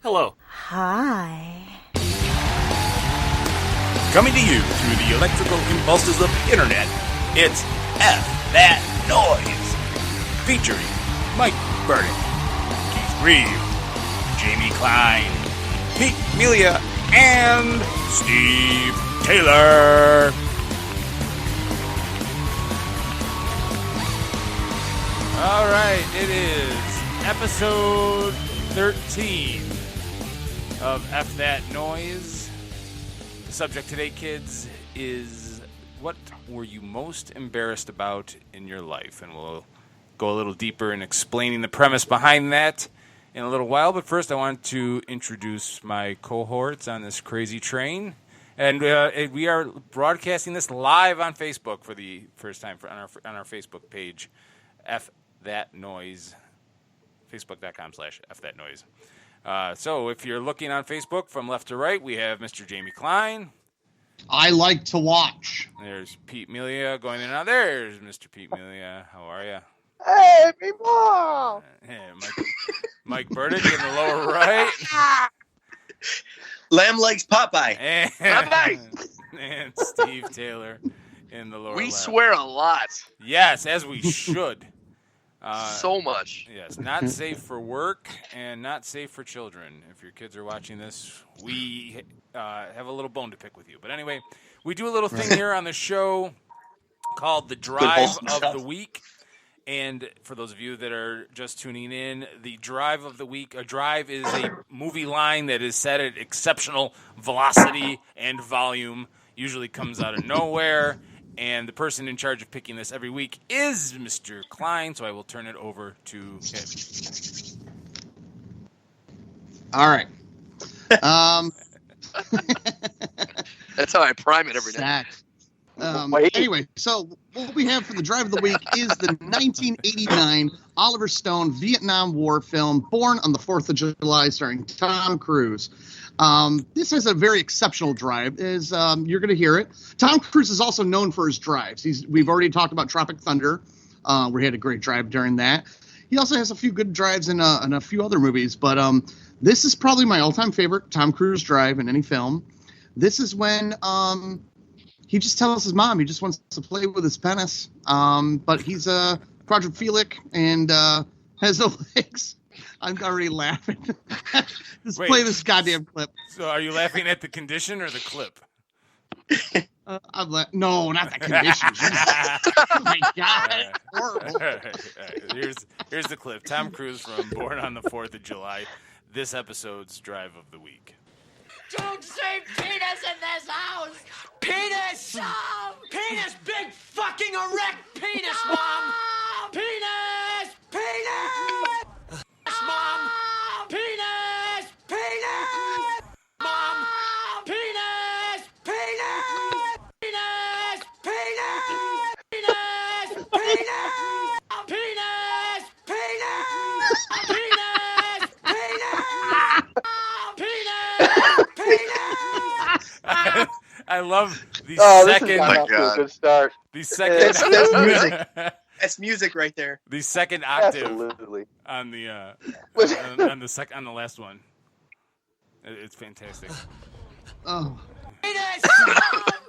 Hello. Hi. Coming to you through the electrical impulses of the internet, it's F That Noise. Featuring Mike Burdick, Keith Reeve, Jamie Klein, Pete Melia, and Steve Taylor. All right, it is episode 13 of F That Noise. The subject today, kids, is what were you most embarrassed about in your life? And we'll go a little deeper in explaining the premise behind that in a little while. But first, I want to introduce my cohorts on this crazy train. And we are broadcasting this live on Facebook for the first time on our Facebook page, F That Noise, facebook.com/fthatnoise. So if you're looking on Facebook from left to right, we have Mr. Jamie Klein. I like to watch. There's Pete Melia going in and out. There's Mr. Pete Melia. How are you? Hey, people! Mike Burdick in the lower right. Lamb legs Popeye. And Steve Taylor in the lower We left. swear a lot. Yes, as we should. So much. Yes, not safe for work and not safe for children. If your kids are watching this, we have a little bone to pick with you. But anyway, we do a little thing here on the show called the Drive of the Week. And for those of you that are just tuning in, the Drive of the Week, a drive is a movie line that is set at exceptional velocity and volume, usually comes out of nowhere. And the person in charge of picking this every week is Mr. Klein, so I will turn it over to him. All right. That's how I prime it every day. Anyway, so what we have for the Drive of the Week is the 1989 Oliver Stone Vietnam War film, Born on the 4th of July, starring Tom Cruise. This is a very exceptional drive, as you're going to hear it. Tom Cruise is also known for his drives. We've already talked about Tropic Thunder, where he had a great drive during that. He also has a few good drives in a few other movies, but this is probably my all-time favorite Tom Cruise drive in any film. This is when he just tells his mom he just wants to play with his penis, but he's quadrophilic and has no legs. I'm already laughing. Wait, play this goddamn clip. So are you laughing at the condition or the clip? No, not the condition. Oh, my God. Horrible. All right. Here's the clip. Tom Cruise from Born on the 4th of July, this episode's Drive of the Week. Don't say penis in this house! Penis! No! Penis! Big fucking erect penis, no! Mom! Penis! Penis! Mom! Penis! Penis! Mom! Penis! Penis! Penis! Penis! Penis! Penis! Penis! Penis! I love the second. This is off to a good start. The second. That's music. That's music right there. The second octave Absolutely. on the on the last one. It's fantastic. Oh. Penis!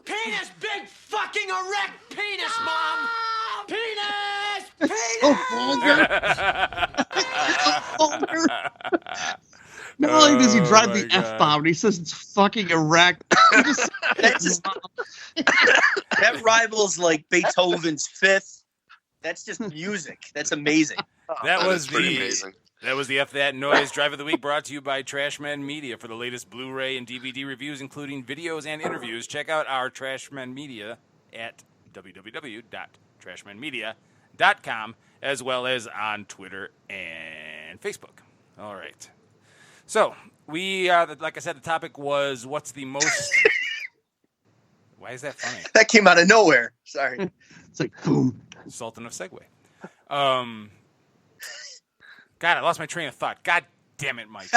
Penis! Big fucking erect penis, Mom! Penis! Penis! So vulgar. Not only does he drive the F-bomb, he says it's fucking erect. That rivals like Beethoven's Fifth. That's just music. That's amazing. That was amazing. That was the F That Noise Drive of the Week, brought to you by Trashman Media. For the latest Blu-ray and DVD reviews, including videos and interviews, check out our Trashman Media at www.trashmanmedia.com, as well as on Twitter and Facebook. All right. So, we, like I said, the topic was, what's the most... Why is that funny? That came out of nowhere. Sorry. It's like, boom. Sultan of Segway. God, I lost my train of thought. God damn it, Mike.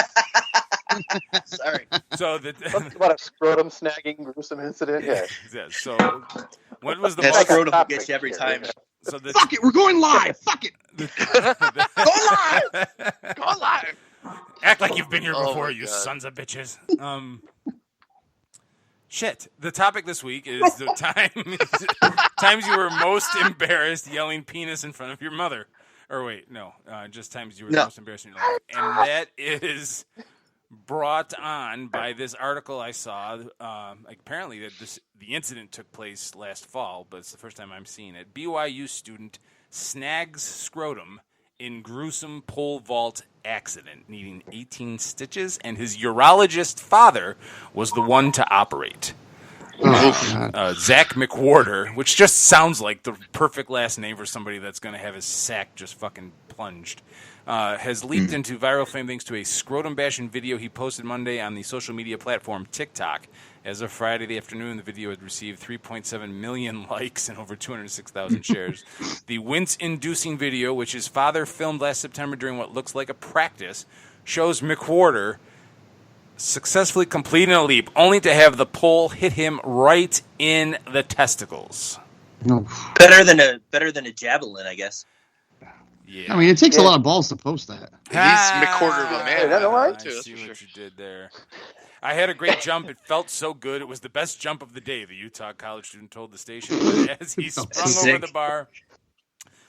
Sorry. So Something about a scrotum snagging gruesome incident. Yeah. Yeah, so what was the That most... scrotum gets you every time. So the, Fuck it, we're going live. Fuck it. Go live! Go live! Act like you've been here before, you sons of bitches. Shit. The topic this week is the times you were most embarrassed yelling penis in front of your mother. Or wait, no. Just times you were the most embarrassed in your life. And that is brought on by this article I saw. Apparently, the incident took place last fall, but it's the first time I'm seeing it. BYU student snags scrotum in gruesome pole vault accident, needing 18 stitches, and his urologist father was the one to operate. Zach McWhorter, which just sounds like the perfect last name for somebody that's going to have his sack just fucking plunged, has leaped into viral fame thanks to a scrotum bashing video he posted Monday on the social media platform TikTok. As of Friday afternoon, the video had received 3.7 million likes and over 206,000 shares. The wince-inducing video, which his father filmed last September during what looks like a practice, shows McWhorter successfully completing a leap, only to have the pole hit him right in the testicles. Better than a javelin, I guess. Yeah. I mean, it takes a lot of balls to post that. He's McWhorter of a man. I see what you did there. I had a great jump. It felt so good. It was the best jump of the day, the Utah college student told the station. But as he sprung over the bar,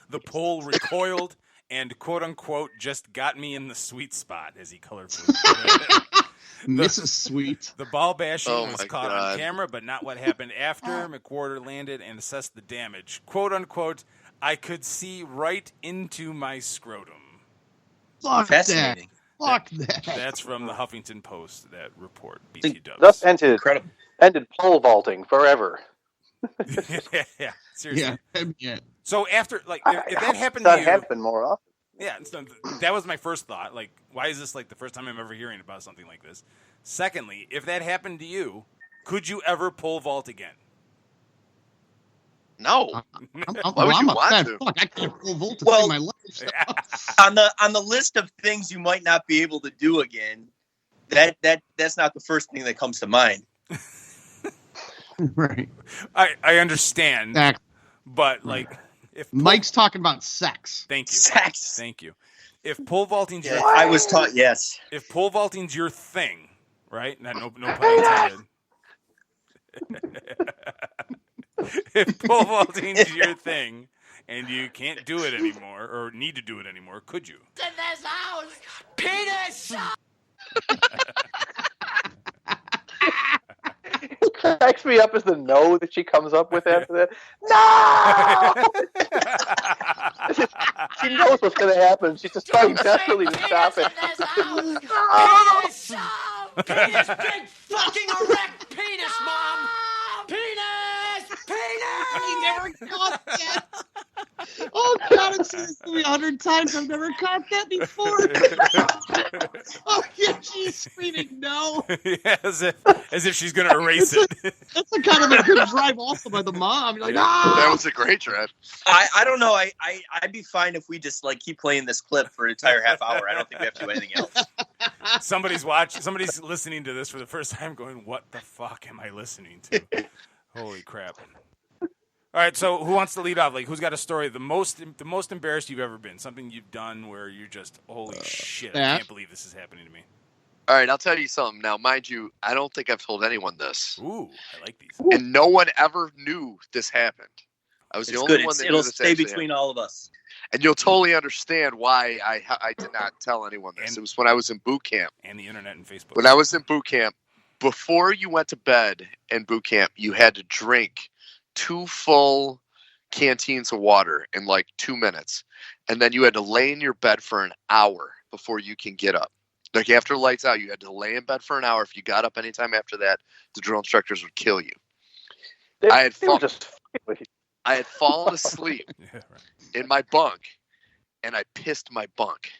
the pole recoiled and, quote-unquote, just got me in the sweet spot, as he colorfully put it. Mrs. Sweet. The ball bashing was caught on camera, but not what happened after. McWhorter landed and assessed the damage. "Quote-unquote, I could see right into my scrotum." Fuck Fascinating. that. Fuck that. That's from the Huffington Post, that report. BT Dubs. Thus ended pole vaulting forever. Yeah, seriously. Yeah. So after, like, if that happened to you, happen more often. Yeah, so that was my first thought. Like, why is this like the first time I'm ever hearing about something like this? Secondly, if that happened to you, could you ever pole vault again? No. Why would you want to? Fuck, I can't pole vault to save my life. So. On the list of things you might not be able to do again, that's not the first thing that comes to mind. Right. I understand. Exactly. But like, if Mike's talking about sex. Thank you. Sex. Thank you. If pole vaulting's your I was taught yes. If pole vaulting's your thing, right? No pun intended. If pole vaulting's your thing and you can't do it anymore or need to do it anymore, could you? In this house, penis. What cracks me up is the no that she comes up with after that. No! She knows what's going to happen. She's just trying desperately to stop it. Penis! Penis! Big fucking erect penis, Mom! Penis! Penis! You never caught that. Oh God, I've seen this movie 100 times. I've never caught that before. Oh yeah, she's screaming no. Yeah, as if she's gonna erase it. That's a kind of a good drive also by the mom. You're like, ah! That was a great drive. I don't know. I'd be fine if we just like keep playing this clip for an entire half hour. I don't think we have to do anything else. Somebody's listening to this for the first time going, what the fuck am I listening to? Holy crap. All right, so who wants to lead off? Like, who's got a story? The most embarrassed you've ever been? Something you've done where you're just, holy shit, I can't believe this is happening to me. All right, I'll tell you something. Now, mind you, I don't think I've told anyone this. Ooh, I like these. And no one ever knew this happened. I was the only one that knew It'll this stay between all of us. And you'll totally understand why I did not tell anyone this. It was when I was in boot camp. And the internet and Facebook. When I was in boot camp, before you went to bed in boot camp, you had to drink 2 full canteens of water in like 2 minutes. And then you had to lay in your bed for an hour before you can get up. Like after lights out, you had to lay in bed for an hour. If you got up anytime after that, the drill instructors would kill you. I had fallen asleep in my bunk, and I pissed my bunk.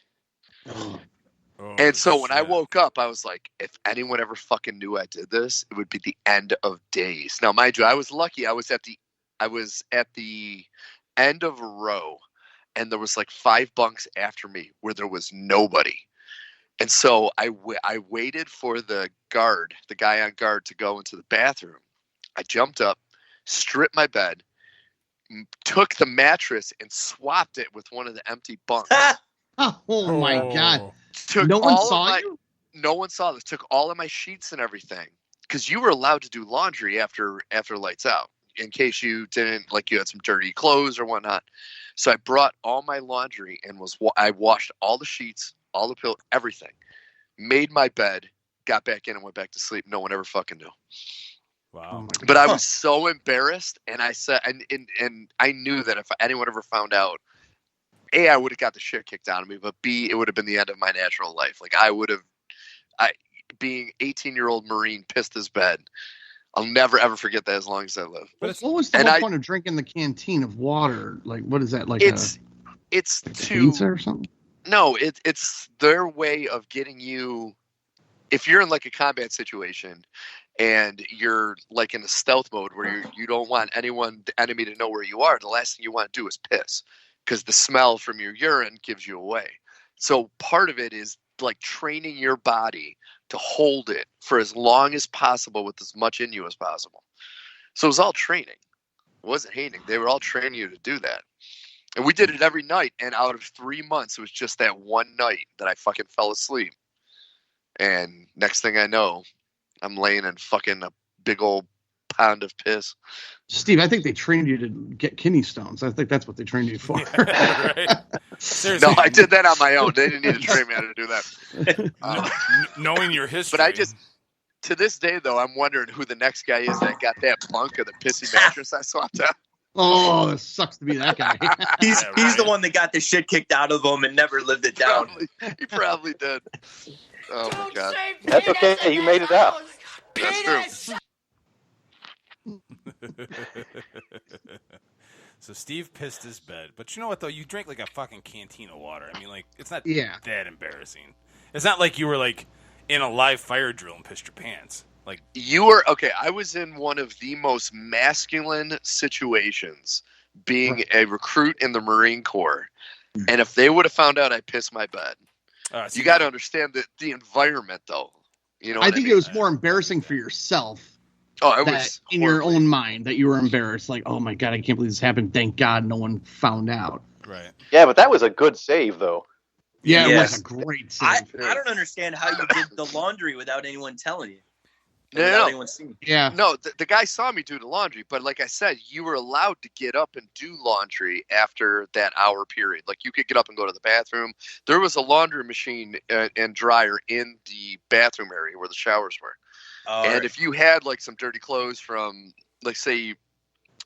And so when I woke up, I was like, if anyone ever fucking knew I did this, it would be the end of days. Now, mind you, I was lucky. I was at the end of a row, and there was like 5 bunks after me where there was nobody. And so I waited for the guy on guard to go into the bathroom. I jumped up, stripped my bed, took the mattress and swapped it with one of the empty bunks. Oh my God. Took No one all saw of my, you? no one saw this. Took all of my sheets and everything because you were allowed to do laundry after lights out in case you didn't, like, you had some dirty clothes or whatnot. So I brought all my laundry and I washed all the sheets, all the pillows, everything. Made my bed, got back in and went back to sleep. No one ever fucking knew. Wow. But I was so embarrassed, and I said, and I knew that if anyone ever found out, A, I would have got the shit kicked out of me, but B, it would have been the end of my natural life. Like, being 18-year-old Marine pissed his bed. I'll never ever forget that as long as I live. But what was the whole point of drinking the canteen of water? Like, what is that? Like, it's pizza or something? No, it's their way of getting you. If you're in like a combat situation and you're like in a stealth mode where you don't want the enemy to know where you are, the last thing you want to do is piss, because the smell from your urine gives you away. So part of it is like training your body to hold it for as long as possible with as much in you as possible. So it was all training. It wasn't hating. They were all training you to do that. And we did it every night. And out of 3 months, it was just that one night that I fucking fell asleep. And next thing I know, I'm laying in fucking a big old pound of piss. Steve, I think they trained you to get kidney stones. I think that's what they trained you for. Yeah, right. Seriously. No, I did that on my own. They didn't need to train me how to do that. Knowing your history. But to this day, though, I'm wondering who the next guy is that got that bunk of the pissy mattress I swapped out. Oh, it sucks to be that guy. He's the one that got the shit kicked out of him and never lived it down. He probably did. Oh, my God. That's okay. You made it out. That's true. So Steve pissed his bed, but you know what though? You drank like a fucking canteen of water. I mean, like, it's not that embarrassing. It's not like you were like in a live fire drill and pissed your pants. Like, you were okay. I was in one of the most masculine situations, being a recruit in the Marine Corps, and if they would have found out I pissed my bed, you got to understand that the environment, though. You know, I think it was more embarrassing for yourself. Oh, it was in your own mind that you were embarrassed. Like, oh my God, I can't believe this happened. Thank God no one found out. Right. Yeah, but that was a good save, though. Yeah, Yes. It was a great save. I don't understand how you did the laundry without anyone telling you. No. Anyone seeing. Yeah. No, the guy saw me do the laundry, but like I said, you were allowed to get up and do laundry after that hour period. Like, you could get up and go to the bathroom. There was a laundry machine and dryer in the bathroom area where the showers were. And if you had like some dirty clothes from, like, say,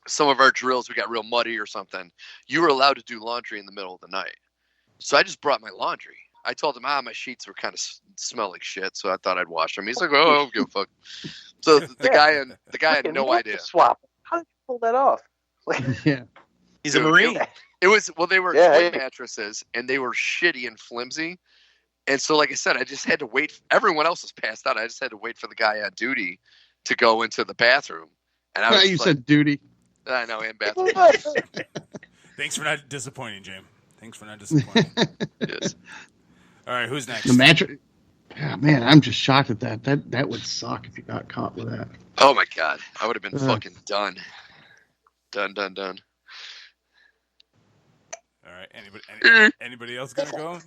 some of our drills, we got real muddy or something, you were allowed to do laundry in the middle of the night. So I just brought my laundry. I told him, my sheets were kind of smell like shit, so I thought I'd wash them. He's like, oh, I don't give a fuck. So the guy had no idea. Swap. How did you pull that off? Yeah. He's a Marine. It was, well, they were twin mattresses, and they were shitty and flimsy. And so, like I said, I just had to wait. Everyone else was passed out. I just had to wait for the guy on duty to go into the bathroom. And I was said duty. I know, and bathroom. Thanks for not disappointing, James. Thanks for not disappointing. Yes. All right, who's next? The mattress. Yeah, man, I'm just shocked at that. That would suck if you got caught with that. Oh my God, I would have been fucking done. Done. All right, anybody else gonna go?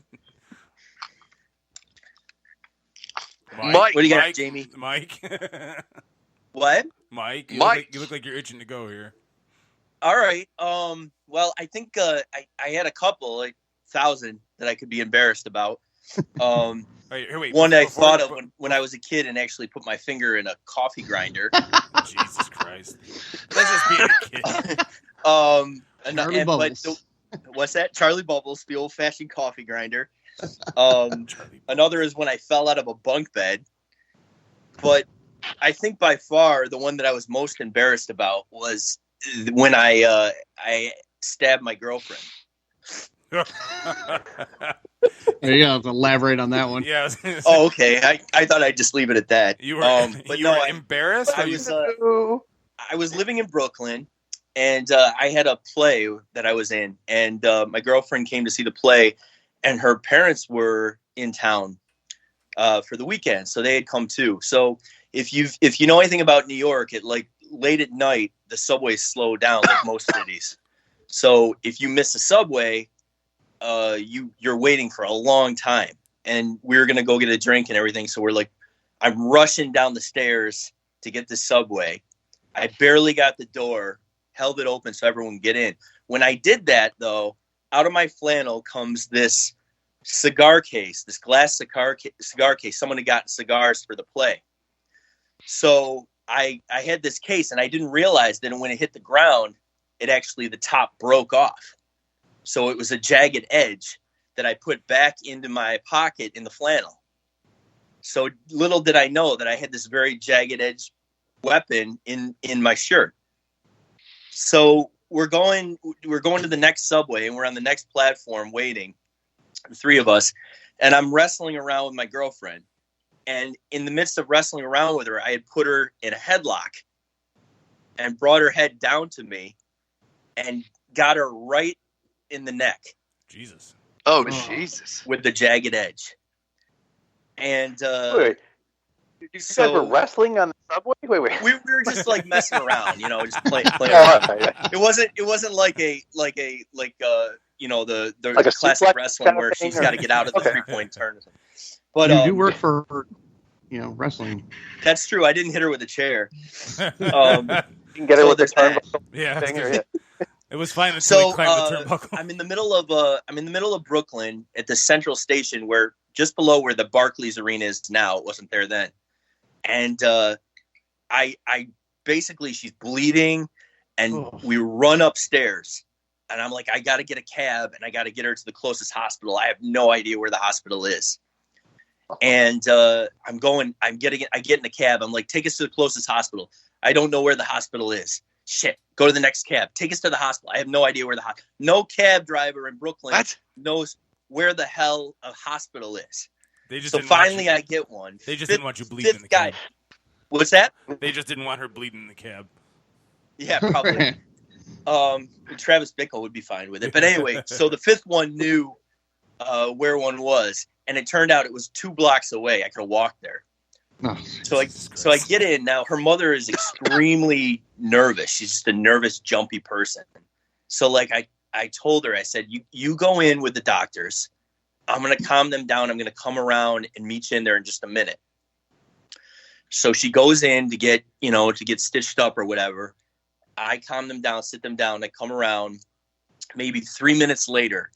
Mike. What do you got, Jamie? Mike. What? Mike. You look like you're itching to go here. All right. Well, I think I had a couple, like 1,000, that I could be embarrassed about. Wait, one I thought of when I was a kid and actually put my finger in a coffee grinder. Jesus Christ. That's just being a kid. Charlie Bubbles. What's that? Charlie Bubbles, the old-fashioned coffee grinder. Another is when I fell out of a bunk bed. But I think by far the one that I was most embarrassed about was when I stabbed my girlfriend. There you have to elaborate on that one. Yeah. Oh, okay. I thought I'd just leave it at that. You were embarrassed? I was living in Brooklyn, and I had a play that I was in, and my girlfriend came to see the play, and her parents were in town for the weekend, so they had come too. So if you know anything about New York, late at night, the subways slow down like most cities. So if you miss a subway, you're waiting for a long time. and we were gonna go get a drink and everything. So we're like, I'm rushing down the stairs to get the Subway. I barely got the door, held it open so everyone could get in. When I did that, though, out of my flannel comes this cigar case, this glass cigar case. Someone had gotten cigars for the play. So I had this case, and I didn't realize that when it hit the ground, the top broke off. So it was a jagged edge that I put back into my pocket in the flannel. So little did I know that I had this very jagged edge weapon in my shirt. So we're going to the next Subway, and we're on the next platform waiting, the three of us, and I'm wrestling around with my girlfriend. And in the midst of wrestling around with her, I had put her in a headlock and brought her head down to me and got her right in the neck. Jesus. Oh, Jesus. With the jagged edge. And Wait. You guys were wrestling on the Subway? Wait. We were just like messing around, just playing Oh, around. right. It wasn't like the Like a classic suplex wrestling kind of where thing, she's or- got to get out of the Okay. 3-point turn. But You do work for, wrestling. that's true. I didn't hit her with a chair. You can get it So with the there's that. turnbuckle Yeah. thing. Or, It was fine until So we climbed the turnbuckle. I'm in the middle of Brooklyn at the Central Station, where just below where the Barclays Arena is now. It wasn't there then. And I basically, she's bleeding, and we run upstairs, and I'm like, I got to get a cab, and I got to get her to the closest hospital. I have no idea where the hospital is. And I get in the cab. I'm like, take us to the closest hospital. I don't know where the hospital is. Shit, go to the next cab. Take us to the hospital. I have no idea where no cab driver in Brooklyn knows where the hell a hospital is. They just So didn't want finally you- I get one. They just didn't want you bleeding in the guy. cab. What's that? They just didn't want her bleeding in the cab. Yeah, probably. Travis Bickle would be fine with it. But anyway, so the fifth one knew where one was, and it turned out it was 2 blocks away. I could have walked there. Oh, So I get in. Now her mother is extremely nervous. She's just a nervous, jumpy person. So like I told her, I said, you go in with the doctors. I'm going to calm them down. I'm going to come around and meet you in there in just a minute. So she goes in to get stitched up or whatever. I calm them down, sit them down. I come around maybe 3 minutes later,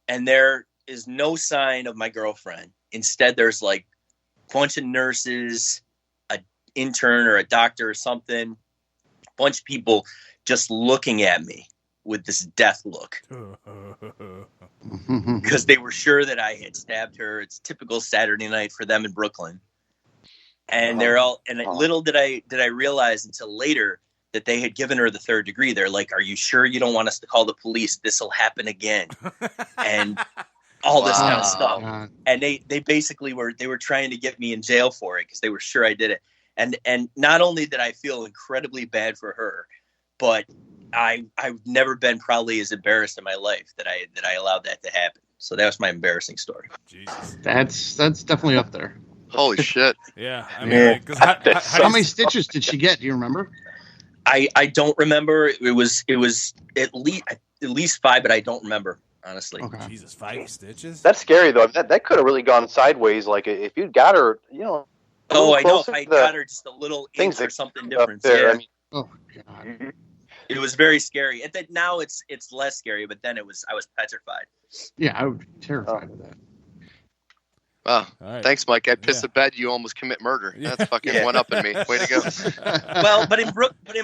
and there is no sign of my girlfriend. Instead, there's like a bunch of nurses, an intern or a doctor or something, a bunch of people just looking at me with this death look because they were sure that I had stabbed her. It's typical Saturday night for them in Brooklyn. And little did I realize until later that they had given her the 3rd degree. They're like, "Are you sure you don't want us to call the police? This will happen again." And all this kind of stuff. God. And they basically were trying to get me in jail for it because they were sure I did it. And not only did I feel incredibly bad for her, but I've never been probably as embarrassed in my life that I allowed that to happen. So that was my embarrassing story. Jesus. That's definitely up there. Holy shit. Yeah. I mean, because How many stitches did she get? Do you remember? I don't remember. It was at least 5, but I don't remember, honestly. Okay. Jesus, 5 stitches? that's scary though. That could have really gone sideways. Like if you'd got her, Oh, I know. If closer I to the got her just a little things inch or that something up different. there. Yeah. I mean, Oh God. It was very scary. Now it's less scary, but then I was petrified. Yeah, I would be terrified of that. Wow. All right. Thanks, Mike. I pissed Yeah. the bed. You almost commit murder. Yeah. That's fucking Yeah. one up in me. Way to go. Well, but in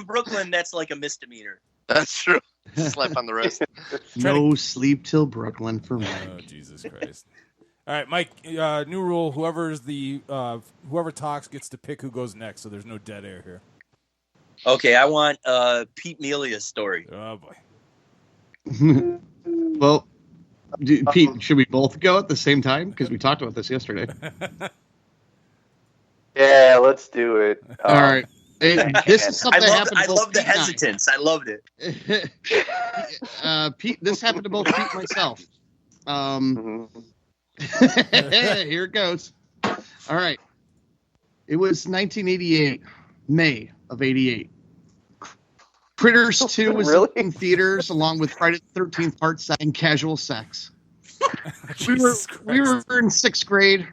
Brooklyn, that's like a misdemeanor. That's true. Slap on the wrist. No sleep till Brooklyn for me. Oh, Jesus Christ. All right, Mike, new rule. Whoever talks gets to pick who goes next, so there's no dead air here. Okay, I want Pete Melia's story. Oh, boy. Well, Pete, should we both go at the same time? Because we talked about this yesterday. yeah, let's do it. All right. This is something that happened to I both love the Pete and I. hesitance. I loved it. Pete, this happened to both Pete and myself. Mhm. Here it goes. All right. It was 1988, May of 88. Critters 2 was Really? in theaters along with Friday the 13th Part 7 Casual Sex. we were in 6th grade,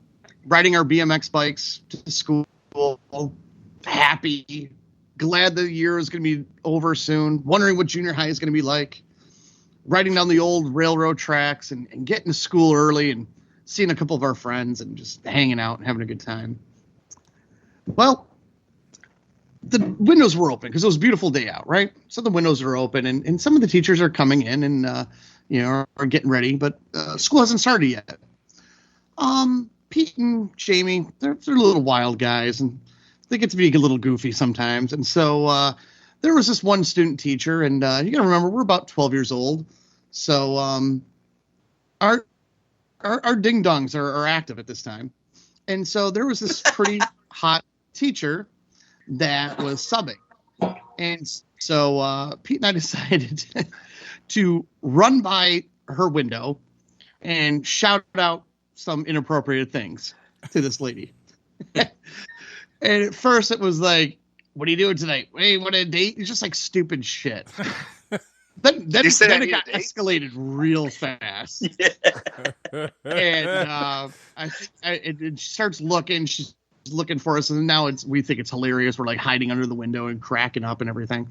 riding our BMX bikes to school, happy, glad the year was going to be over soon, wondering what junior high is going to be like, riding down the old railroad tracks and getting to school early and seeing a couple of our friends and just hanging out and having a good time. Well, the windows were open because it was a beautiful day out, right? So the windows are open and some of the teachers are coming in and, are getting ready, but school hasn't started yet. Pete and Jamie, they're little wild guys and they get to be a little goofy sometimes. And so there was this one student teacher, and you got to remember, we're about 12 years old. So our ding-dongs are active at this time. And so there was this pretty hot teacher that was subbing. And so Pete and I decided to run by her window and shout out some inappropriate things to this lady. And at first it was like, what are you doing tonight? Hey, what a date? It's just like stupid shit. Then it got escalated real fast. Yeah. And it starts looking. She's looking for us, and now we think it's hilarious. We're like hiding under the window and cracking up and everything.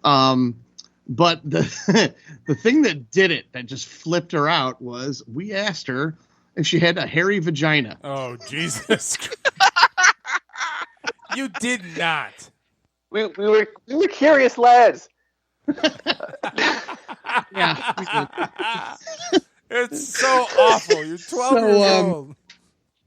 But the thing that did it, that just flipped her out, was we asked her if she had a hairy vagina. Oh, Jesus. You did not. We were curious lads. Yeah. It's so awful. You're 12 years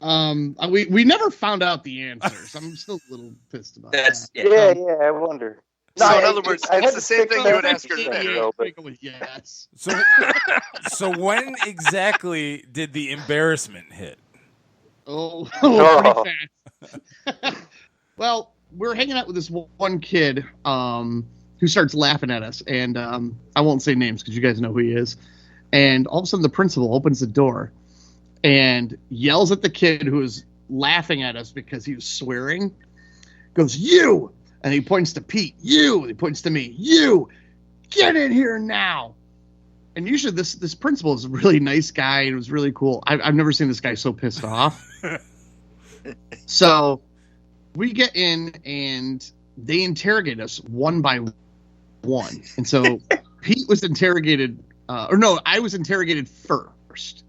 old. We never found out the answers. I'm still a little pissed about that. Yeah, I wonder. So in other words, it's the same thing you would ask her today. Yes. So when exactly did the embarrassment hit? Pretty fast. Well, we're hanging out with this one kid who starts laughing at us, and I won't say names because you guys know who he is. And all of a sudden, the principal opens the door and yells at the kid who is laughing at us because he was swearing. Goes, "You!" And he points to Pete. "You!" And he points to me. "You! Get in here now!" And usually this principal is a really nice guy, and it was really cool. I've never seen this guy so pissed off. So we get in, and they interrogate us one by one. And so Pete was interrogated, I was interrogated first.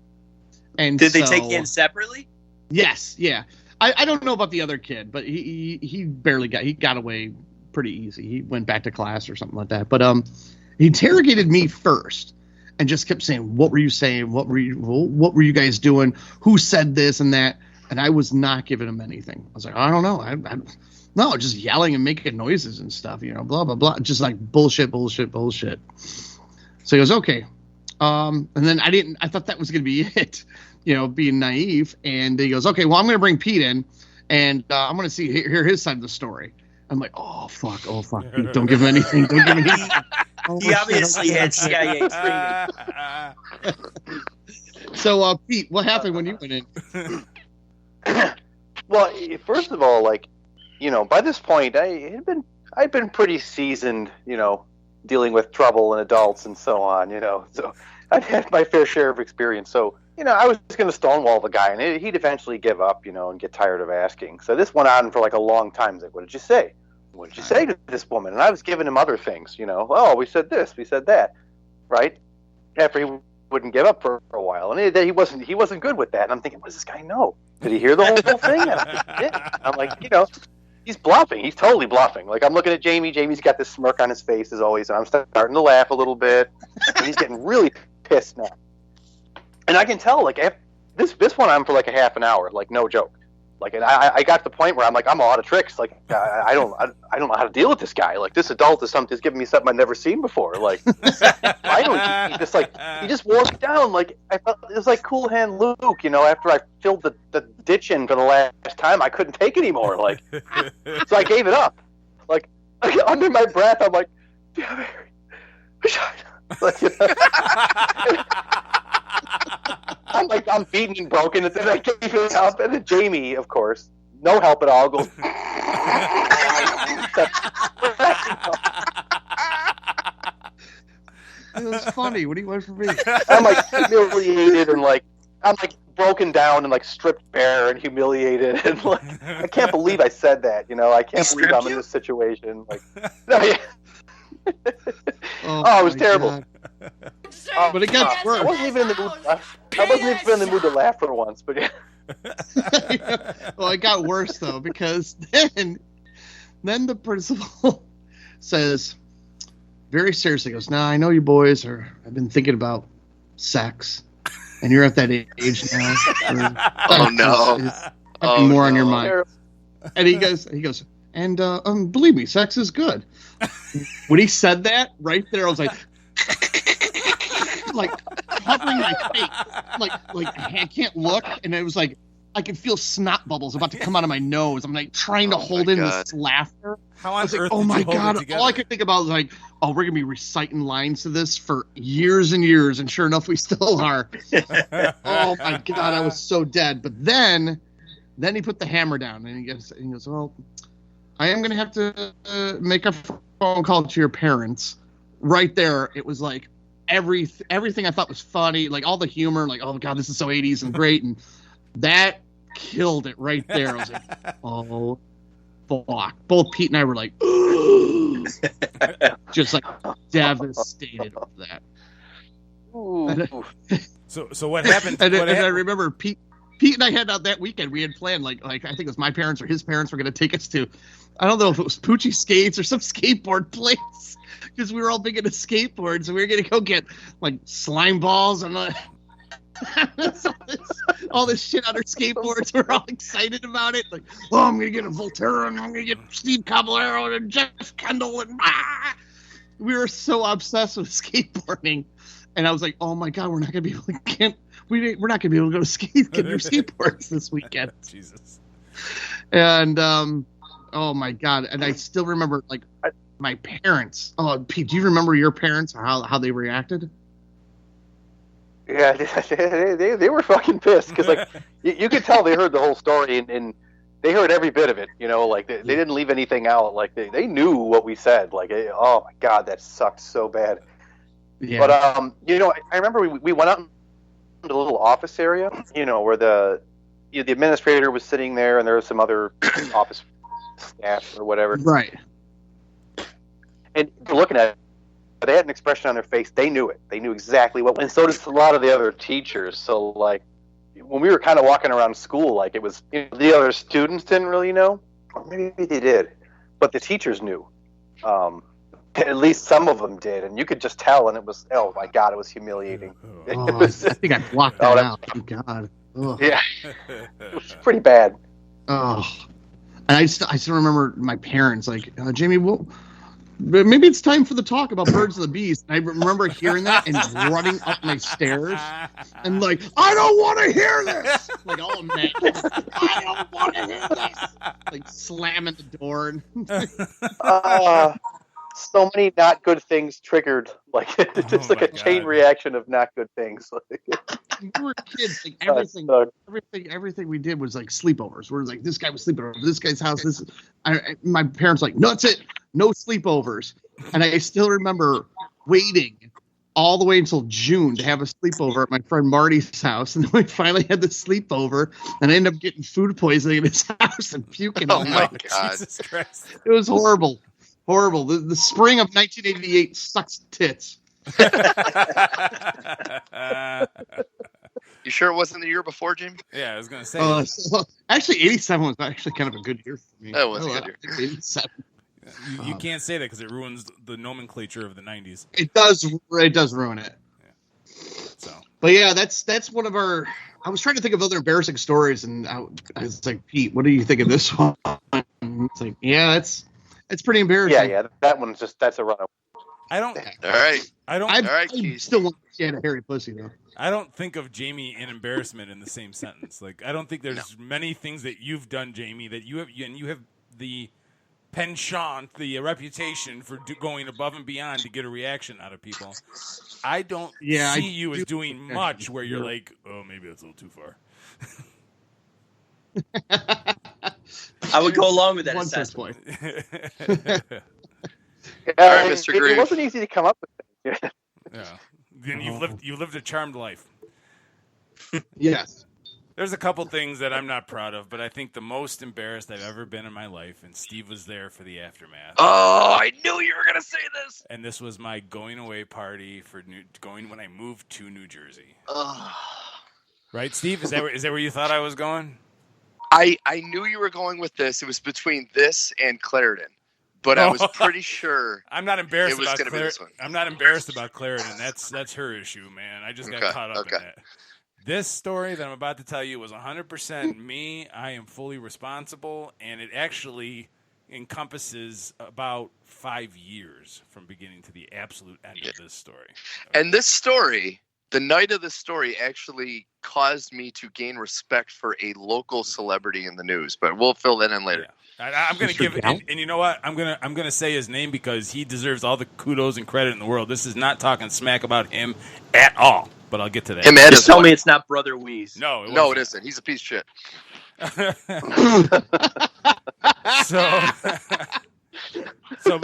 And did they take you in separately? Yes, yeah. I don't know about the other kid, but he got away pretty easy. He went back to class or something like that. But he interrogated me first and just kept saying, "What were you saying? What were you guys doing? Who said this and that?" And I was not giving him anything. I was like, "I don't know. No, just yelling and making noises and stuff, blah, blah, blah. Just like bullshit. So he goes, "Okay." And then I thought that was going to be it, being naive. And he goes, "Okay, well, I'm going to bring Pete in and I'm going to hear his side of the story." I'm like, oh, fuck. Pete, don't give him anything. Don't give him anything. He obviously had CIA training. So, Pete, what happened when you went in? Well, first of all, by this point, I'd been pretty seasoned, dealing with trouble and adults and so on, So I'd had my fair share of experience. So, I was just going to stonewall the guy, and he'd eventually give up, and get tired of asking. So this went on for a long time. He's like, "What did you say? What did you say to this woman?" And I was giving him other things, "Oh, we said this, we said that," right? After he wouldn't give up for a while, and he wasn't good with that. And I'm thinking, what does this guy know? Did he hear the whole thing? I'm like, he's bluffing. He's totally bluffing. I'm looking at Jamie. Jamie's got this smirk on his face as always, and I'm starting to laugh a little bit. And he's getting really pissed now. And I can tell, this went on for a half an hour, no joke. And I got to the point where I'm like, I'm all out of tricks. I don't know how to deal with this guy. This adult is giving me something I've never seen before. Finally, he just wore me down. I felt it was like Cool Hand Luke, after I filled the ditch in for the last time, I couldn't take anymore. So I gave it up. Under my breath, I'm like, "Damn it." I'm beaten and broken, and then I gave it up. And then Jamie, of course, no help at all, goes. It was funny. What do you want from me? I'm like humiliated and like I'm like broken down and like stripped bare and humiliated and like I can't believe I said that. I can't He believe I'm stripped in you? this situation. Like, no, yeah. Oh, It was my terrible. God. But it gets worse. I wasn't even in the mood. I wasn't even in the mood to laugh for once. But yeah. Well, it got worse though because then the principal says, very seriously, goes, "Now I know you boys have been thinking about sex, and you're at that age now. Oh, no. Having more on your no. mind." And he goes, and believe me, sex is good. When he said that, right there, I was like covering my face, like I can't look, and it was like I could feel snot bubbles about to come out of my nose. I'm like trying to hold in this laughter. How I on was like, earth oh did my you hold God. it together? All I could think about was like, oh, we're going to be reciting lines to this for years and years. And sure enough, we still are. Oh my God, I was so dead. But then he put the hammer down and he goes, well, I am going to have to make a phone call to your parents. Right there, it was like everything I thought was funny, like all the humor, like, oh God, this is so 80s and great. And that killed it right there. I was like, oh, fuck. Both Pete and I were like, just like devastated of that. Ooh. So what happened? And what I happened? remember Pete and I had out that weekend. We had planned like I think it was my parents or his parents were going to take us to, I don't know if it was Poochie Skates or some skateboard place, because we were all big into skateboards and we were going to go get like slime balls and all this shit on our skateboards. We're all excited about it. Like, oh, I'm going to get a Volterra and I'm going to get Steve Caballero and Jeff Kendall and we were so obsessed with skateboarding. And I was like, oh my God, we're not going to be able to we're not going to be able to go to get your skateboards this weekend. Jesus. And oh my God, and I still remember like my parents. Oh, Pete, do you remember your parents or how they reacted? Yeah, they were fucking pissed because like you could tell they heard the whole story and they heard every bit of it. Like they didn't leave anything out. Like they knew what we said. Like, oh my God, that sucked so bad. Yeah. But I remember we went out into the little office area, where the administrator was sitting there and there was some other office staff or whatever. Right. And they're looking at it. They had an expression on their face. They knew it. They knew exactly what. And so did a lot of the other teachers. So like when we were kind of walking around school, like it was the other students didn't really know, or maybe they did, but the teachers knew. At least some of them did, and you could just tell. And it was, oh my God, it was humiliating. Oh, I think I blocked that out. Thank God. Ugh. Yeah, it was pretty bad. Oh, and I still remember my parents like, Jamie, maybe it's time for the talk about birds and the bees. And I remember hearing that and running up my stairs and like, I don't want to hear this. Like, oh man, I don't want to hear this. Like slamming the door. So many not good things triggered. Like it's just like a chain reaction of not good things. We were kids. Like everything we did was like sleepovers. We're like, this guy was sleeping over this guy's house. My parents like, no, that's it. No sleepovers. And I still remember waiting all the way until June to have a sleepover at my friend Marty's house. And then we finally had the sleepover and I ended up getting food poisoning in his house and puking. Oh my God. Jesus Christ. It was horrible. Horrible. The spring of 1988 sucks tits. You sure it wasn't the year before, Jamie? Yeah, I was going to say. Actually, 87 was actually kind of a good year for me. That was a good year. 87. You can't say that because it ruins the nomenclature of the 90s. It does ruin it. Yeah. So. But yeah, that's one of our. I was trying to think of other embarrassing stories, and I was like, Pete, what do you think of this one? It's like, yeah, it's pretty embarrassing. Yeah, that one's that's a runaway. I don't. All right. I Keith. still want to get a hairy pussy though. I don't think of Jamie and embarrassment in the same sentence. Like, I don't think there's many things that you've done, Jamie, that you have the penchant, the reputation for going above and beyond to get a reaction out of people. I don't see you as doing much where you're like, oh, maybe that's a little too far. I would go along with that One assessment. point. All right, Mr. It Grieve. wasn't easy to come up with. Yeah. Then you lived a charmed life. Yes. There's a couple things that I'm not proud of, but I think the most embarrassed I've ever been in my life, and Steve was there for the aftermath. Oh, I knew you were gonna say this. And this was my going away party for when I moved to New Jersey. Right, Steve? Is that where you thought I was going? I knew you were going with this. It was between this and Clarendon, but I was pretty sure. I'm not embarrassed it was about gonna be this one. I'm not embarrassed about Clarendon. That's her issue, man. I just got caught up in that. This story that I'm about to tell you was 100% me. I am fully responsible, and it actually encompasses about 5 years from beginning to the absolute end of this story. And this story, the night of this story, actually caused me to gain respect for a local celebrity in the news. But we'll fill that in later. Yeah. I'm going to give, and you know what? I'm gonna say his name because he deserves all the kudos and credit in the world. This is not talking smack about him at all. But I'll get to that. Just tell me it's not Brother Weeze. No, it isn't. He's a piece of shit. So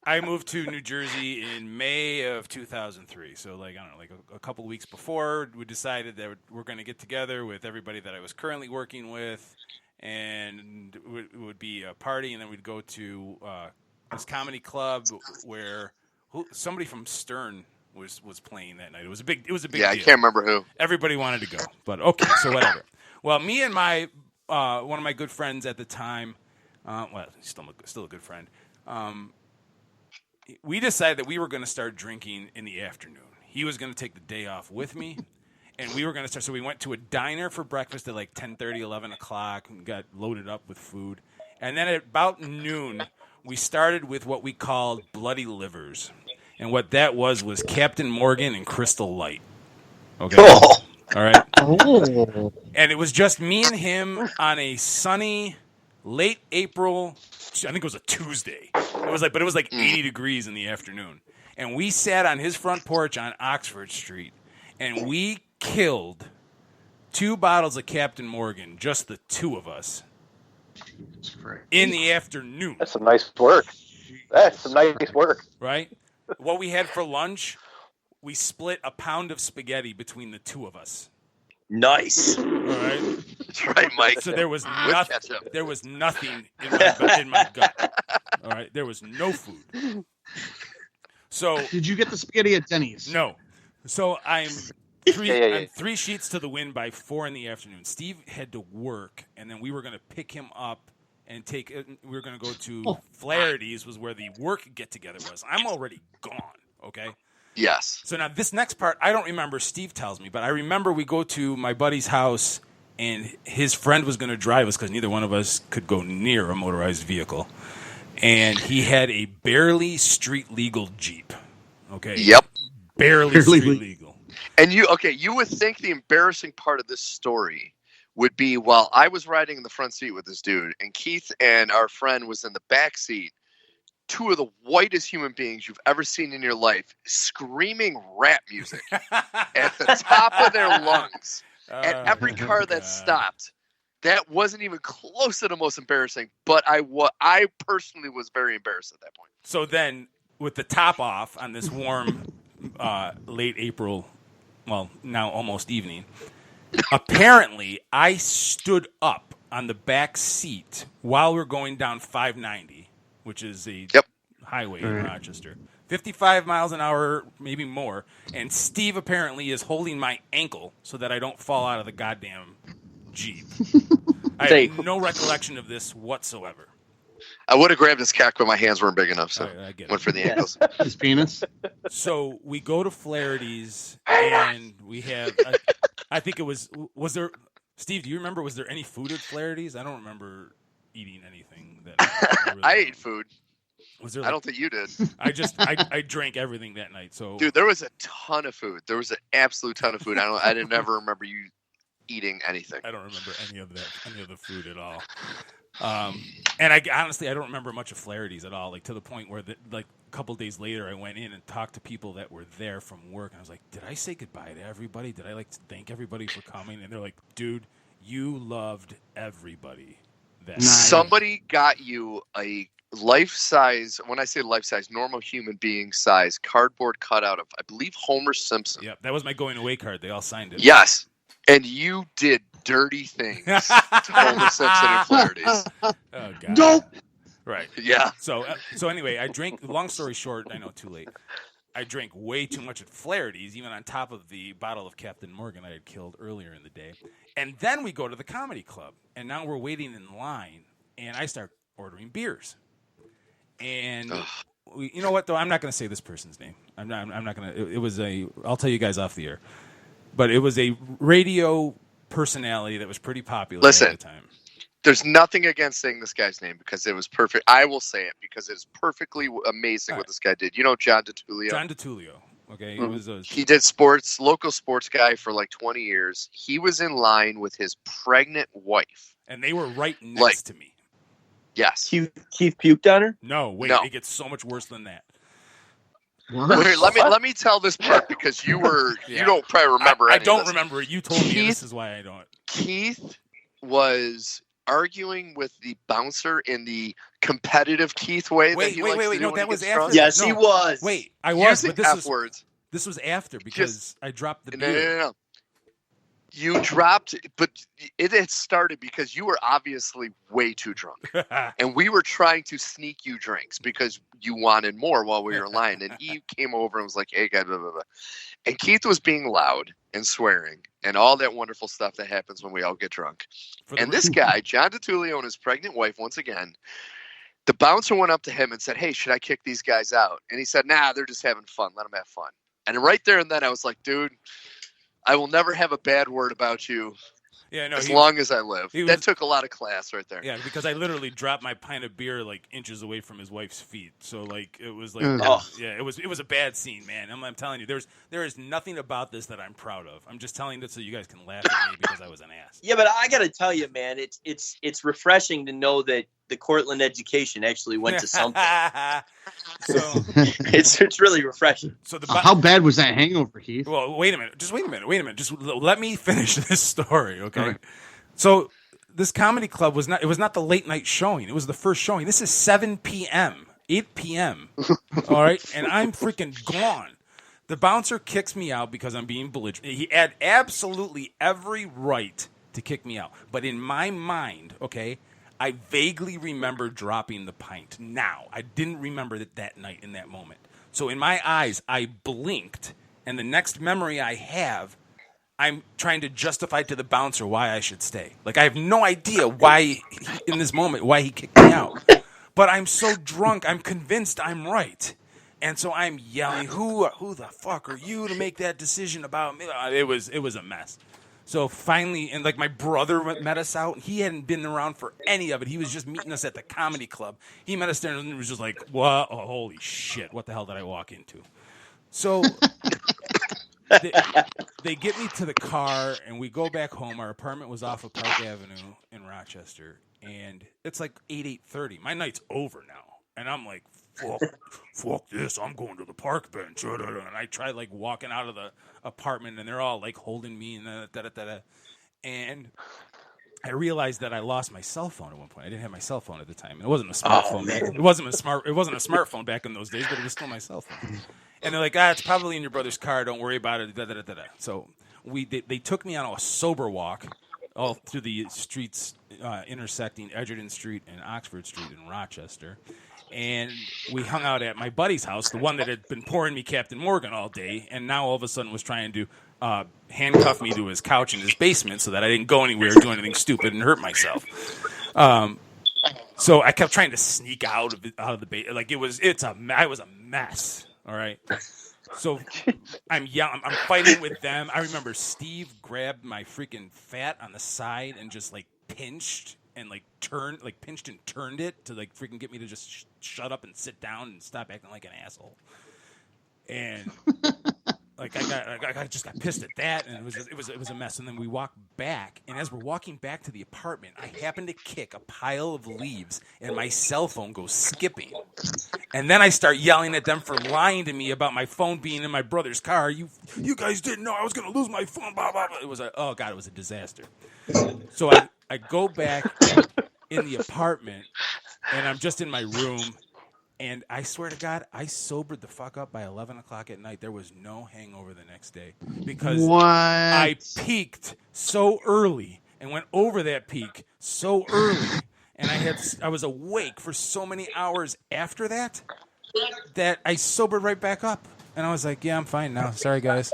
I moved to New Jersey in May of 2003. So a couple of weeks before, we decided that we're going to get together with everybody that I was currently working with, and it would be a party, and then we'd go to this comedy club where somebody from Stern was playing that night. It was a big deal. Yeah, I can't remember who. Everybody wanted to go, but okay, so whatever. Well, me and my one of my good friends at the time, he's still a good friend. We decided that we were going to start drinking in the afternoon. He was going to take the day off with me, and we were going to start. So we went to a diner for breakfast at like 10:30, 11 o'clock, and got loaded up with food. And then at about noon, we started with what we called Bloody Livers. And what that was Captain Morgan and Crystal Light. Okay. All right. Oh. And it was just me and him on a sunny late April. I think it was a Tuesday. It was like 80 degrees in the afternoon. And we sat on his front porch on Oxford Street, and we killed 2 bottles of Captain Morgan, just the two of us, in the afternoon. That's some nice work. That's some nice work. Right? What we had for lunch, we split a pound of spaghetti between the two of us. Nice. All right. That's right, Mike. So there was nothing. There was nothing in my gut. All right. There was no food. So did you get the spaghetti at Denny's? No. So I'm 3 sheets to the wind by 4 in the afternoon. Steve had to work, and then we were going to pick him up. And we were going to go to Flaherty's, was where the work get-together was. I'm already gone, okay? Yes. So now this next part, I don't remember. Steve tells me, but I remember we go to my buddy's house, and his friend was going to drive us because neither one of us could go near a motorized vehicle. And he had a barely street-legal Jeep, okay? Yep. Barely street-legal. And you would think the embarrassing part of this story would be while I was riding in the front seat with this dude, and Keith and our friend was in the back seat, 2 of the whitest human beings you've ever seen in your life, screaming rap music at the top of their lungs at every car that stopped. That wasn't even close to the most embarrassing, but I personally was very embarrassed at that point. So then, with the top off on this warm late April, well, now almost evening, apparently, I stood up on the back seat while we're going down 590, which is a highway in Rochester. 55 miles an hour, maybe more. And Steve apparently is holding my ankle so that I don't fall out of the goddamn Jeep. I have no recollection of this whatsoever. I would have grabbed his cock, but my hands weren't big enough, so I get went for the ankles. His penis. So we go to Flaherty's, and we have, I think it was there, Steve, do you remember, was there any food at Flaherty's? I don't remember eating anything. I ate food. Was there? I don't think you did. I drank everything that night. So, dude, there was a ton of food. There was an absolute ton of food. I didn't ever remember you eating anything. I don't remember any of the food at all. And I honestly don't remember much of Flaherty's at all. Like, to the point where a couple days later, I went in and talked to people that were there from work, and I was like, "Did I say goodbye to everybody? Did I thank everybody for coming?" And they're like, "Dude, you loved everybody." Somebody got you a life-size, when I say life-size, normal human being size, cardboard cutout of, I believe, Homer Simpson. Yep, that was my going away card. They all signed it. Yes. And you did dirty things to Homer Simpson and Flaherty's. Oh, God. Nope. Right. Yeah. So anyway, I drank, long story short, I know, too late. I drank way too much at Flaherty's, even on top of the bottle of Captain Morgan I had killed earlier in the day. And then we go to the comedy club, and now we're waiting in line, and I start ordering beers. And you know what, though? I'm not going to say this person's name. I'm not going to. It was I'll tell you guys off the air. But it was a radio personality that was pretty popular at the time. There's nothing against saying this guy's name because it was perfect. I will say it because it's perfectly amazing what this guy did. You know John DiTullio? John DiTullio. Okay. He did local sports guy for like 20 years. He was in line with his pregnant wife. And they were right next to me. Yes. Keith puked on her? No, wait. No. It gets so much worse than that. Wait, let me tell this part because you don't probably remember. I don't remember it. You told me. This is why I don't. Keith was arguing with the bouncer in the competitive Keith way. Wait. No, that was after. Yes, he was. Wait, I was. Using But words. This was after because I dropped the beer. No. You dropped, but it had started because you were obviously way too drunk. And we were trying to sneak you drinks because you wanted more while we were in line. And he came over and was like, hey, guys, blah, blah, blah. And Keith was being loud and swearing and all that wonderful stuff that happens when we all get drunk. And this guy, John DiTullio and his pregnant wife, once again, the bouncer went up to him and said, hey, should I kick these guys out? And he said, nah, they're just having fun. Let them have fun. And right there and then I was like, dude, I will never have a bad word about you as long as I live. That took a lot of class right there. Yeah, because I literally dropped my pint of beer like inches away from his wife's feet. So like it was like it was a bad scene, man. I'm telling you, there is nothing about this that I'm proud of. I'm just telling this so you guys can laugh at me because I was an ass. Yeah, but I got to tell you, man, it's refreshing to know that the Cortland education actually went to something. So it's really refreshing. So how bad was that hangover, Heath? Well, wait a minute. Just wait a minute. Just let me finish this story, okay? Right. So this comedy club was not the late night showing. It was the first showing. This is 7 p.m., 8 p.m. All right, and I'm freaking gone. The bouncer kicks me out because I'm being belligerent. He had absolutely every right to kick me out, but in my mind, okay, I vaguely remember dropping the pint. Now, I didn't remember that night in that moment. So in my eyes, I blinked, and the next memory I have, I'm trying to justify to the bouncer why I should stay. Like, I have no idea why, in this moment, why he kicked me out. But I'm so drunk, I'm convinced I'm right. And so I'm yelling, who the fuck are you to make that decision about me? It was a mess. So finally, and like my brother met us out. He hadn't been around for any of it. He was just meeting us at the comedy club. He met us there and was just like, "What? Oh, holy shit! What the hell did I walk into?" So they get me to the car, and we go back home. Our apartment was off of Park Avenue in Rochester, and it's like 8:30. My night's over now, and I'm like, fuck this, I'm going to the park bench. And I try like walking out of the apartment, and they're all like holding me and and I realized that I lost my cell phone at one point. I didn't have my cell phone at the time. It wasn't a smartphone. It wasn't a smartphone back in those days, but it was still my cell phone. And they're like, it's probably in your brother's car. Don't worry about it. So they took me on a sober walk all through the streets intersecting Edgerton Street and Oxford Street in Rochester. And we hung out at my buddy's house, the one that had been pouring me Captain Morgan all day, and now all of a sudden was trying to handcuff me to his couch in his basement so that I didn't go anywhere or do anything stupid and hurt myself. So I kept trying to sneak out of the basement. Like I was a mess. All right. So I'm yelling. I'm fighting with them. I remember Steve grabbed my freaking fat on the side and just like pinched and pinched and turned it to like freaking get me to just shut up and sit down and stop acting like an asshole. And like I just got pissed at that, and it was a mess. And then we walked back, and as we're walking back to the apartment, I happened to kick a pile of leaves, and my cell phone goes skipping. And then I start yelling at them for lying to me about my phone being in my brother's car. You guys didn't know I was going to lose my phone. Blah blah blah. It was it was a disaster. So I go back in the apartment, and I'm just in my room, and I swear to God, I sobered the fuck up by 11 o'clock at night. There was no hangover the next day because I peaked so early and went over that peak so early, and I was awake for so many hours after that I sobered right back up. And I was like, yeah, I'm fine now. Sorry, guys.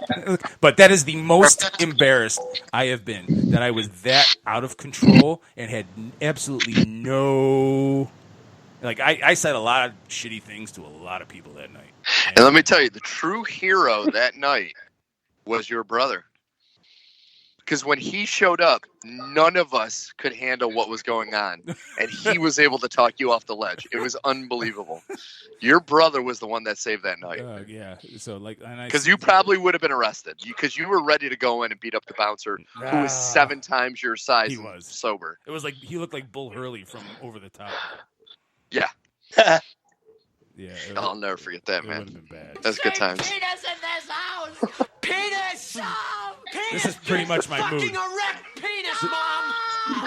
But that is the most embarrassed I have been, that I was that out of control and had absolutely no... Like, I said a lot of shitty things to a lot of people that night. And let me tell you, the true hero that night was your brother. Because when he showed up, none of us could handle what was going on. And he was able to talk you off the ledge. It was unbelievable. Your brother was the one that saved that night. Yeah. So, like, because you probably would have been arrested. Because you were ready to go in and beat up the bouncer, who was 7 times your size he and was sober. It was like he looked like Bull Hurley from Over the Top. Yeah. Yeah. I'll never forget that, man. It would have been bad. That's good times. Penis in this house! Penis! Penis! This is pretty much my mood. Fucking erect penis, Mom!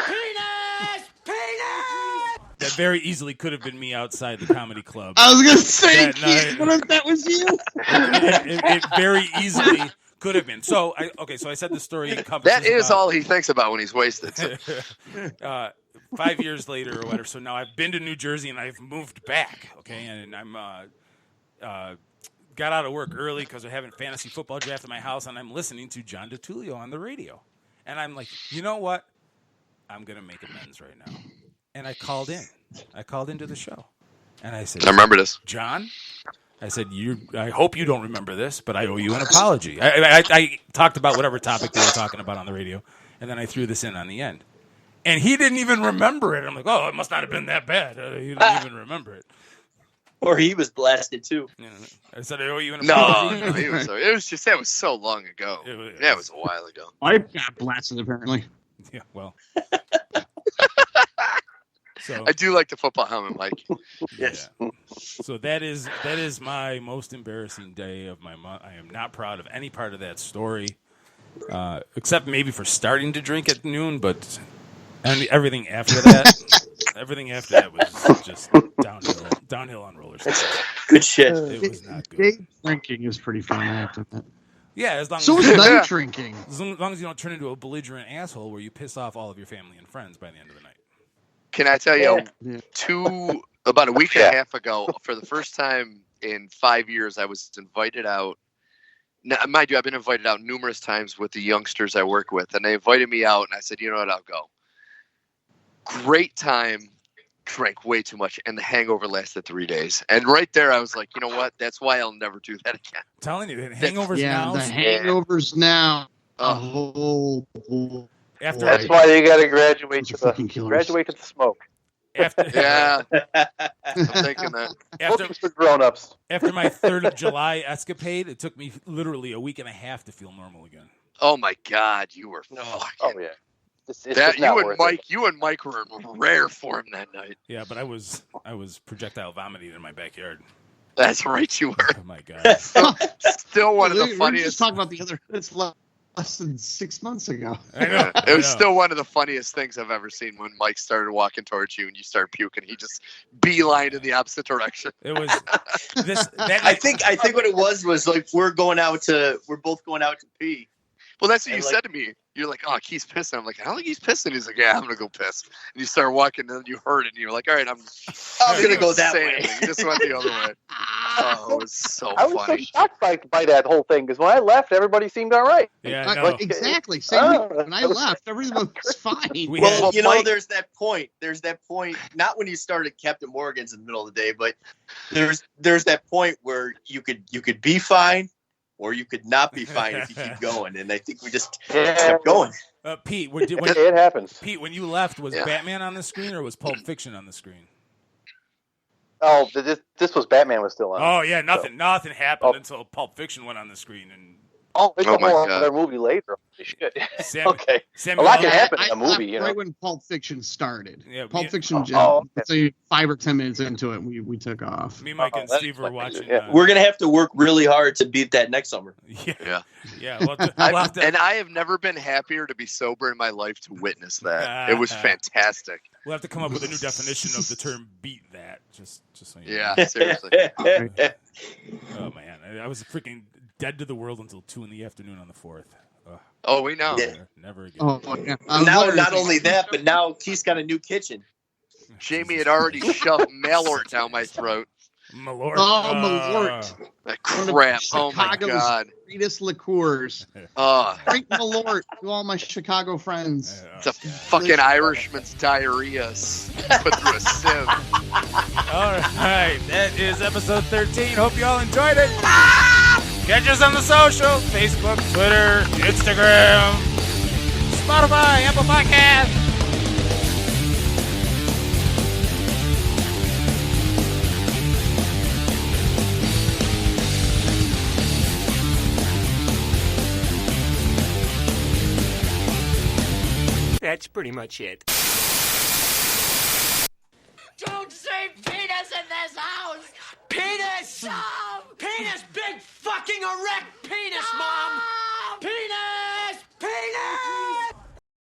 Penis! Penis! That very easily could have been me outside the comedy club. I was going to say, Keith, what if that was you? It very easily could have been. So I said the story. That is all he thinks about when he's wasted. So. 5 years later or whatever. So now I've been to New Jersey and I've moved back. Okay, and I'm got out of work early because we're having a fantasy football draft at my house, and I'm listening to John DiTullio on the radio, and I'm like, you know what? I'm gonna make amends right now. And I called in. I called into the show, and I said, I remember this, John. I said, I hope you don't remember this, but I owe you an apology. I talked about whatever topic they were talking about on the radio, and then I threw this in on the end. And he didn't even remember it. I'm like, oh, it must not have been that bad. He didn't even remember it. Or he was blasted too. Yeah, I said, I owe you an No, apology. it was just that was so long ago. It was a while ago. I got blasted apparently. Yeah, well. So I do like the football helmet, Mike. Yes. Yeah. So that is my most embarrassing day of my month. I am not proud of any part of that story, except maybe for starting to drink at noon, but. And everything after that was just downhill on roller skates. Good shit. It was not good. Day drinking is pretty fun after that. Yeah, as long So as is night drinking. as long as you don't turn into a belligerent asshole where you piss off all of your family and friends by the end of the night. Can I tell you, Yeah. about a week and a half ago, for the first time in 5 years, I was invited out. Now, mind you, I've been invited out numerous times with the youngsters I work with, and they invited me out, and I said, you know what, I'll go. Great time, drank way too much, and the hangover lasted 3 days. And right there, I was like, you know what? That's why I'll never do that again. I'm telling you, the hangovers now. The hangovers now. After That's why you got to graduate to killers. the smoke. after Yeah, I'm thinking that. Smoking's for grown-ups. after my 3rd of July escapade, it took me literally a week and a half to feel normal again. Oh my God, you were fucking. Oh yeah. It's That just not worth it. you and Mike were in rare form that night. Yeah, but I was projectile vomiting in my backyard. That's right, you were. Oh my God. Still one of the We're just funniest. talking about the other. It's less than 6 months ago. I know. It was still one of the funniest things I've ever seen when Mike started walking towards you and you started puking. He just beelined in the opposite direction. It was this. That I think what it was like we're both going out to pee. Well, that's what And you like- said to me. You're like, oh, Keith's pissing. I'm like, I don't think he's pissing. He's like, yeah, I'm going to go piss. And you start walking, and then you heard it, and you're like, all right, I'm going to go that say way. anything. You just went the other way. Oh, it was so I was so funny. shocked by that whole thing because when I left, everybody seemed all right. Yeah, Like, no. exactly. Same when I left, everything was fine. We Well, had- you know, Mike- there's that point. Not when you started Captain Morgan's in the middle of the day, but there's that point where you could be fine, or you could not be fine if you keep going. And I think we just kept going. Pete, It happens. Pete, when you left, was Yeah. Batman on the screen or was Pulp Fiction on the screen? Oh, this was Batman was still on. Oh yeah, nothing happened until Pulp Fiction went on the screen, and It's Oh a my whole God. other movie later. Shit. Sam- Okay. Samuel A lot can L. happen in a I movie, left you know. right when Pulp Fiction started. Yeah, Pulp me- Fiction, okay. let's say 5 or 10 minutes into it, we took off. Me, Mike, and that's Steve were watching. yeah. We're gonna have to work really hard to beat that next summer. Yeah, Yeah. We'll have to- And I have never been happier to be sober in my life to witness that. It was fantastic. We'll have to come up with a new definition of the term "beat that." Just so you know. Yeah, seriously. Oh man, I was freaking dead to the world until 2 p.m. on the 4th. Ugh. Oh, we know. Never again. Oh, yeah. Now, not only that, but now Keith's got a new kitchen. Jamie had already shoved Malort down my throat. Malort. Oh, Malort. That One of crap. Oh my Chicago's god. greatest liqueurs. Oh, Drink Malort to all my Chicago friends. it's a fucking Irishman's diarrhea put through a sieve. All right, that is episode 13. Hope you all enjoyed it. Catch us on the social: Facebook, Twitter, Instagram, Spotify, Apple Podcasts. That's pretty much it. Don't say penis in this house! Penis! No! Penis! Big fucking erect penis, Mom! Penis! Penis!